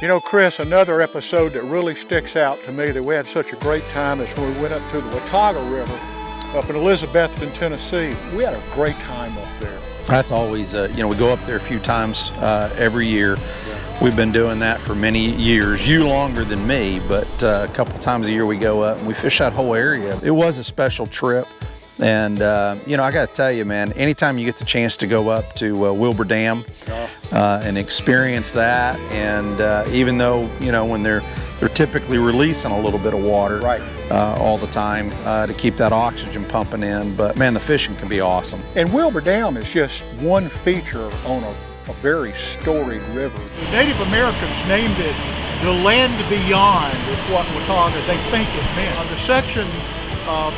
You know, Chris, another episode that really sticks out to me that we had such a great time is when we went up to the Watauga River up in Elizabethton, Tennessee. We had a great time up there. That's always, you know, we go up there a few times every year. Yeah. We've been doing that for many years. You longer than me, but a couple times a year we go up and we fish that whole area. It was a special trip. And, you know, I got to tell you, man, anytime you get the chance to go up to Beaver Dam and experience that, and even though, you know, when they're typically releasing a little bit of water all the time to keep that oxygen pumping in, but man, the fishing can be awesome. And Beaver Dam is just one feature on a very storied river. The Native Americans named it the land beyond, is what Watauga they think it meant. The section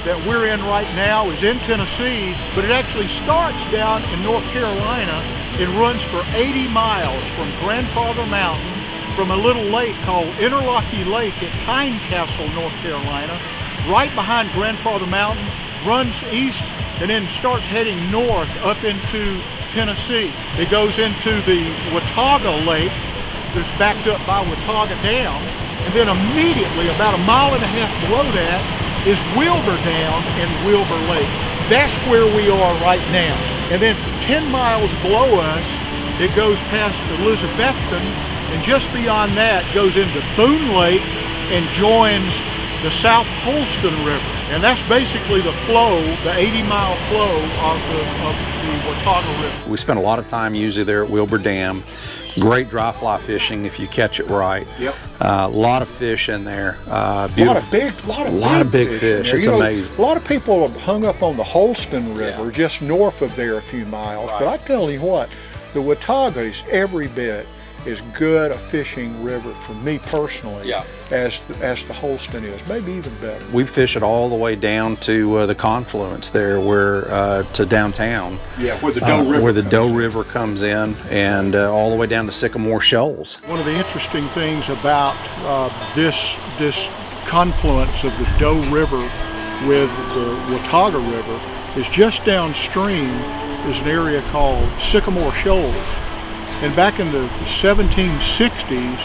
that we're in right now is in Tennessee, but it actually starts down in North Carolina and runs for 80 miles from Grandfather Mountain, from a little lake called Interlochen Lake at Tynecastle, North Carolina, right behind Grandfather Mountain, runs east and then starts heading north up into Tennessee. It goes into the Watauga Lake that's backed up by Watauga Dam, and then immediately about a mile and a half below that is Beaver Dam and Beaver Lake. That's where we are right now. And then 10 miles below us, it goes past Elizabethton, and just beyond that goes into Boone Lake and joins the South Holston River. And that's basically the flow, the 80-mile flow of the Watauga River. We spent a lot of time usually there at Beaver Dam. Great dry fly fishing if you catch it right. Yep. A lot of fish in there. A lot of big fish. It's amazing. A lot of people have hung up on the Holston River just north of there a few miles. But I tell you what, the Watauga is every bit as good a fishing river for me personally as the Holston is, maybe even better. We fish it all the way down to the confluence there, where to downtown. Yeah, where the Doe River where the Doe River comes in, and all the way down to Sycamore Shoals. One of the interesting things about this confluence of the Doe River with the Watauga River is just downstream is an area called Sycamore Shoals. And back in the 1760s,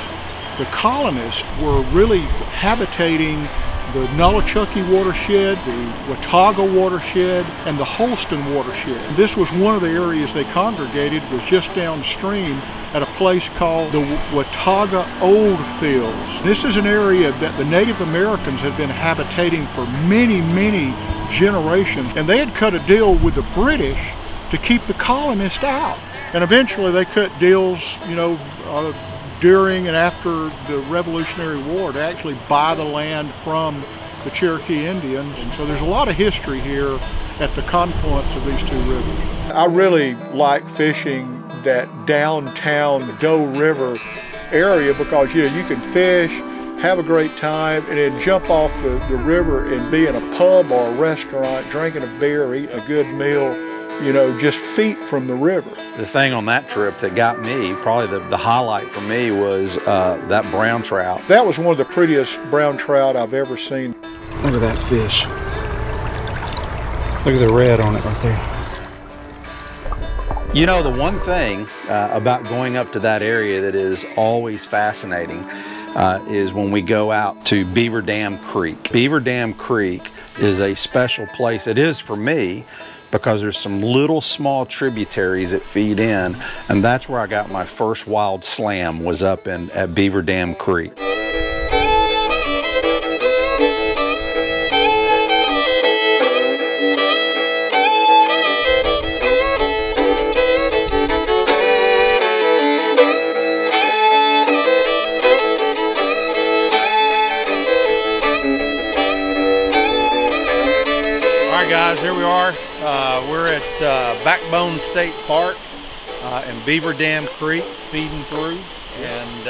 the colonists were really habitating the Nolichucky watershed, the Watauga watershed, and the Holston watershed. And this was one of the areas they congregated, was just downstream at a place called the Watauga Old Fields. This is an area that the Native Americans had been habitating for many, many generations. And they had cut a deal with the British to keep the colonists out. And eventually they cut deals, you know, during and after the Revolutionary War to actually buy the land from the Cherokee Indians. And so there's a lot of history here at the confluence of these two rivers. I really like fishing that downtown Doe River area because, you know, you can fish, have a great time, and then jump off the river and be in a pub or a restaurant, drinking a beer, eating a good meal, you know, just feet from the river. The thing on that trip that got me, probably the highlight for me, was that brown trout. That was one of the prettiest brown trout I've ever seen. Look at that fish. Look at the red on it right there. You know, the one thing about going up to that area that is always fascinating is when we go out to Beaver Dam Creek. Beaver Dam Creek is a special place. It is for me, because there's some little small tributaries that feed in, and that's where I got my first wild slam, was up at Beaver Dam Creek. Guys, here we are. We're at Backbone State Park in Beaver Dam Creek, feeding through, and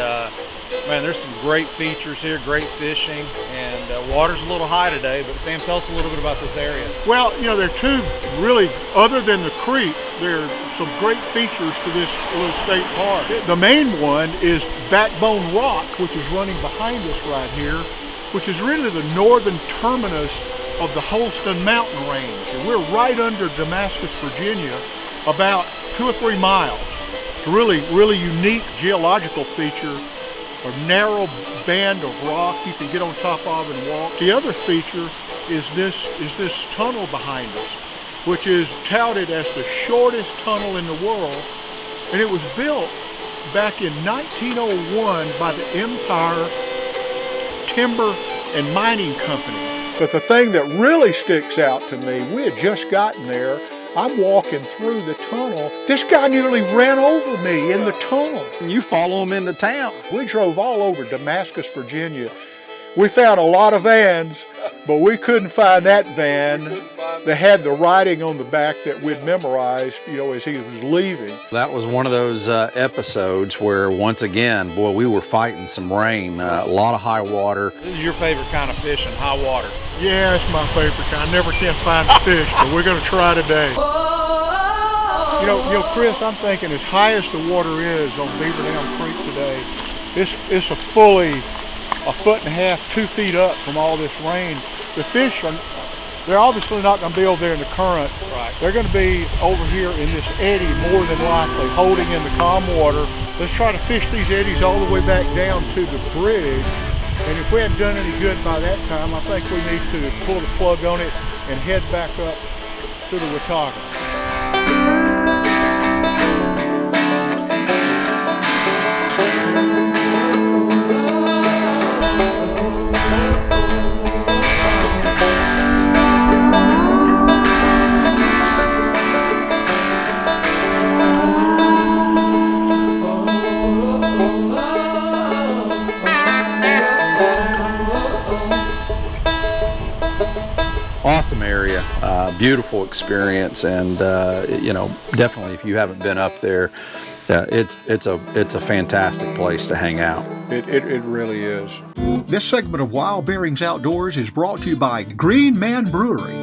man, there's some great features here, great fishing, and water's a little high today. But Sam, tell us a little bit about this area. Well, you know, there are two really, other than the creek, there are some great features to this little state park. The main one is Backbone Rock, which is running behind us right here, which is really the northern terminus of the Holston Mountain Range. And we're right under Damascus, Virginia, about 2 or 3 miles. It's a really, really unique geological feature a narrow band of rock you can get on top of and walk. The other feature is this tunnel behind us, which is touted as the shortest tunnel in the world, and it was built back in 1901 by the Empire Timber and Mining Company. But the thing that really sticks out to me, we had just gotten there. I'm walking through the tunnel. This guy nearly ran over me in the tunnel. You follow them into town. We drove all over Damascus, Virginia. We found a lot of vans, but we couldn't find that van that had the writing on the back that we'd memorized, as he was leaving. That was one of those episodes where, once again, boy, we were fighting some rain, a lot of high water. This is your favorite kind of fishing, high water. Yeah, it's my favorite kind. I never can find the fish, but we're going to try today. Chris, I'm thinking as high as the water is on Beaver Dam Creek today, it's a fully a foot and a half, 2 feet up from all this rain. The fish they're obviously not going to be over there in the current. Right. They're going to be over here in this eddy more than likely, holding in the calm water. Let's try to fish these eddies all the way back down to the bridge. And if we hadn't done any good by that time, I think we need to pull the plug on it and head back up to the Watauga. Awesome area, beautiful experience, and definitely if you haven't been up there, it's a fantastic place to hang out. It really is. This segment of Wild Bearings Outdoors is brought to you by Green Man Brewery.